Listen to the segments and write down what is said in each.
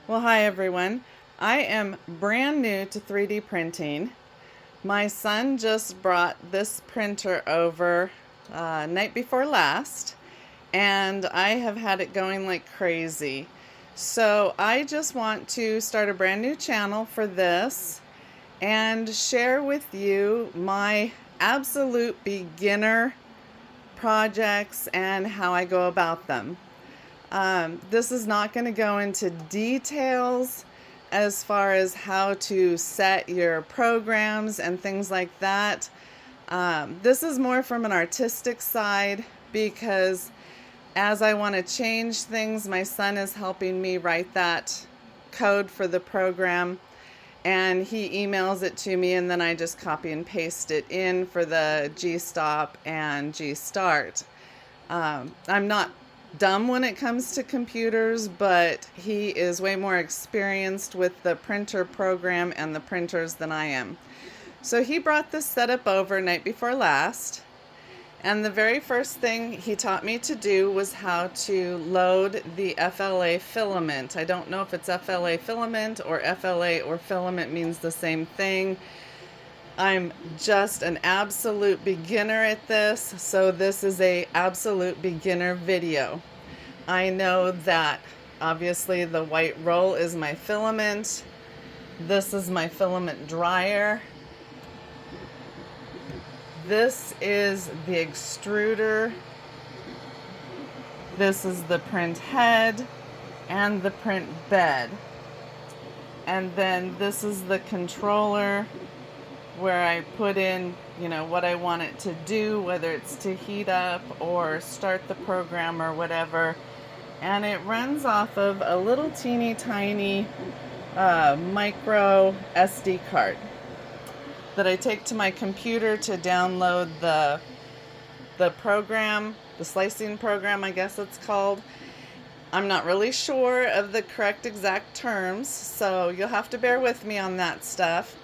Well, hi everyone. I am brand new to 3D printing. My son just brought this printer over night before last, and I have had it going like crazy. So I just want to start a brand new channel for this and share with you my absolute beginner projects and how I go about them. This is not going to go into details as far as how to set your programs and things like that. This is more from an artistic side because as I want to change things, my son is helping me write that code for the program, and he emails it to me, and then I just copy and paste it in for the G-stop and G-start. I'm not dumb when it comes to computers, but he is way more experienced with the printer program and the printers than I am. So he brought this setup over night before last, and the very first thing he taught me to do was how to load the FLA filament. I don't know if it's FLA filament or FLA or filament means the same thing. I'm just an absolute beginner at this, so this is a absolute beginner video. I know that obviously the white roll is my filament. This is my filament dryer. This is the extruder. This is the print head and the print bed. And then this is the controller where I put in, what I want it to do, whether it's to heat up or start the program or whatever. And it runs off of a little teeny tiny micro SD card that I take to my computer to download the program, the slicing program, I guess it's called. I'm not really sure of the correct exact terms, so you'll have to bear with me on that stuff.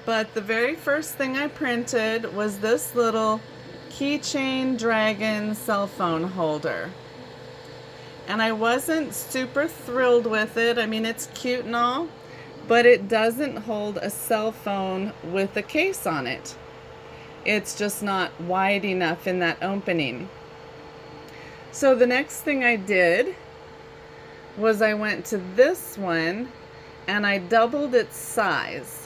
But the very first thing I printed was this little keychain dragon cell phone holder. And I wasn't super thrilled with it. I mean, it's cute and all, but it doesn't hold a cell phone with a case on it. It's just not wide enough in that opening. So the next thing I did was I went to this one and I doubled its size,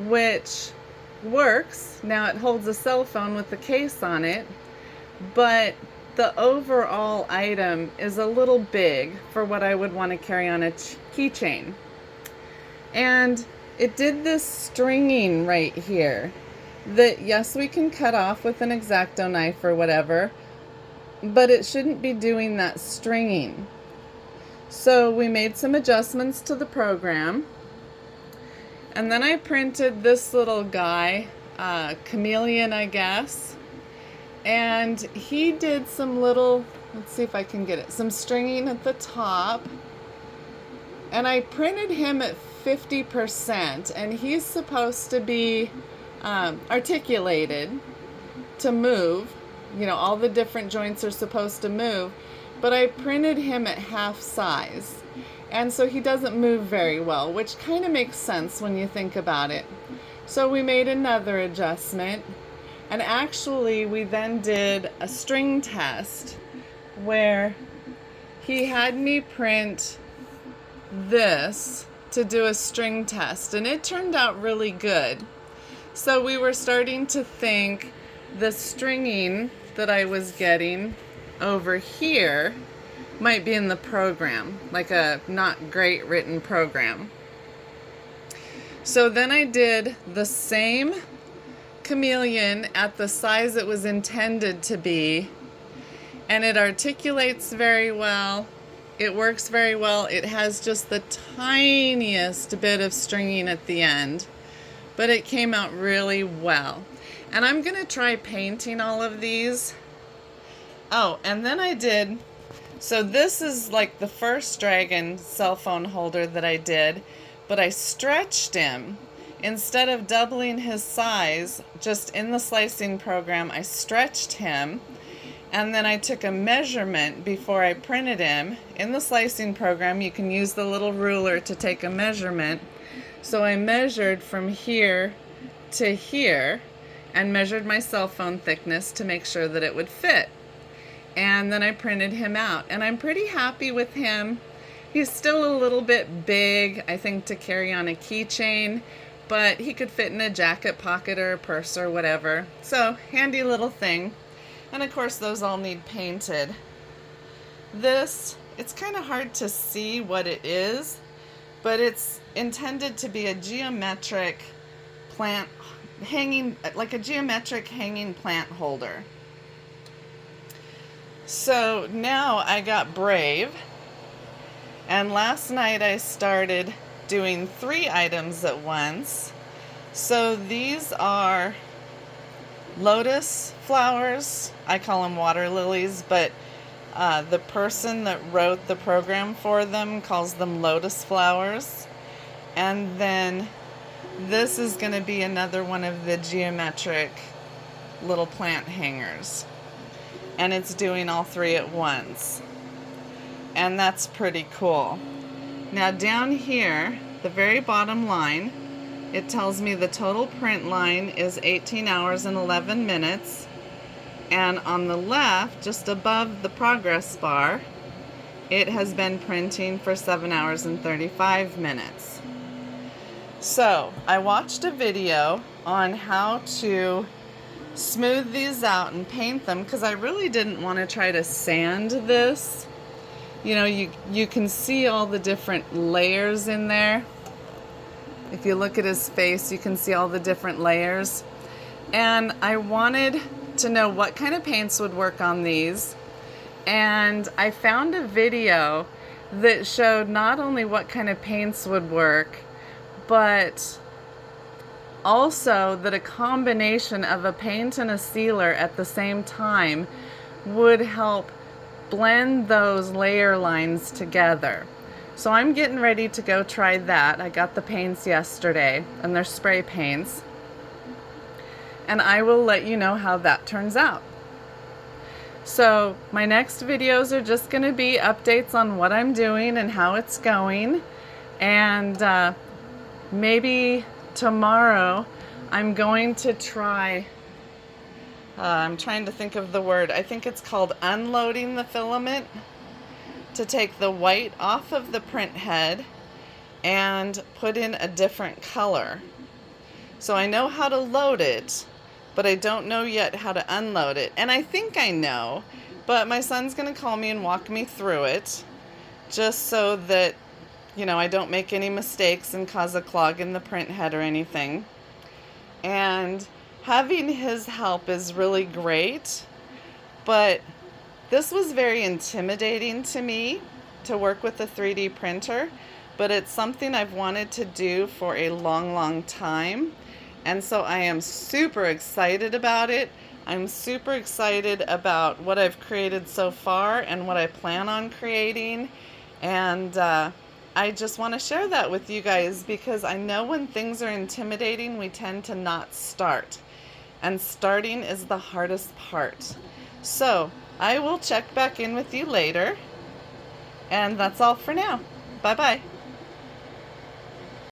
which works. Now it holds a cell phone with the case on it, but the overall item is a little big for what I would want to carry on a keychain. And it did this stringing right here that, yes, we can cut off with an X-Acto knife or whatever, but it shouldn't be doing that stringing. So we made some adjustments to the program. And then I printed this little guy, chameleon, I guess. And he did some little, let's see if I can get it, some stringing at the top. And I printed him at 50%, and he's supposed to be articulated to move. All the different joints are supposed to move, but I printed him at half size. And so he doesn't move very well, which kind of makes sense when you think about it. So we made another adjustment. And actually, we then did a string test where he had me print this to do a string test. And it turned out really good. So we were starting to think the stringing that I was getting over here might be in the program, like a not great written program. So then I did the same chameleon at the size it was intended to be, and it articulates very well. It works very well. It has just the tiniest bit of stringing at the end, but it came out really well. And I'm going to try painting all of these. Oh, and then I did, so this is like the first dragon cell phone holder that I did, but I stretched him. Instead of doubling his size, just in the slicing program, I stretched him, And then I took a measurement before I printed him. In the slicing program, you can use the little ruler to take a measurement. So I measured from here to here and measured my cell phone thickness to make sure that it would fit. And then I printed him out, and I'm pretty happy with him. He's still a little bit big, I think, to carry on a keychain, but he could fit in a jacket pocket or a purse or whatever. So, handy little thing. And of course, those all need painted. This, it's kind of hard to see what it is, but it's intended to be a geometric plant hanging, like a geometric hanging plant holder. So now I got brave, and last night I started doing 3 items at once. So these are lotus flowers. I call them water lilies, but the person that wrote the program for them calls them lotus flowers. And then this is going to be another one of the geometric little plant hangers. And it's doing all 3 at once. And that's pretty cool. Now down here, the very bottom line, it tells me the total print line is 18 hours and 11 minutes. And on the left, just above the progress bar, it has been printing for 7 hours and 35 minutes. So I watched a video on how to smooth these out and paint them, because I really didn't want to try to sand this. You know, you can see all the different layers in there. If you look at his face, you can see all the different layers. And I wanted to know what kind of paints would work on these. And I found a video that showed not only what kind of paints would work, but also that a combination of a paint and a sealer at the same time would help blend those layer lines together. So I'm getting ready to go try that. I got the paints yesterday, and they're spray paints. And I will let you know how that turns out. So my next videos are just going to be updates on what I'm doing and how it's going. And maybe tomorrow I'm going to try, I'm trying to think of the word, I think it's called unloading the filament, to take the white off of the print head and put in a different color. So I know how to load it, but I don't know yet how to unload it. And I think I know, but my son's going to call me and walk me through it, just so that, you know, I don't make any mistakes and cause a clog in the print head or anything. And having his help is really great, but this was very intimidating to me, to work with a 3D printer, but it's something I've wanted to do for a long, long time. And so I am super excited about it. I'm super excited about what I've created so far and what I plan on creating. And I just want to share that with you guys, because I know when things are intimidating, we tend to not start. And starting is the hardest part. So I will check back in with you later. And that's all for now. Bye-bye.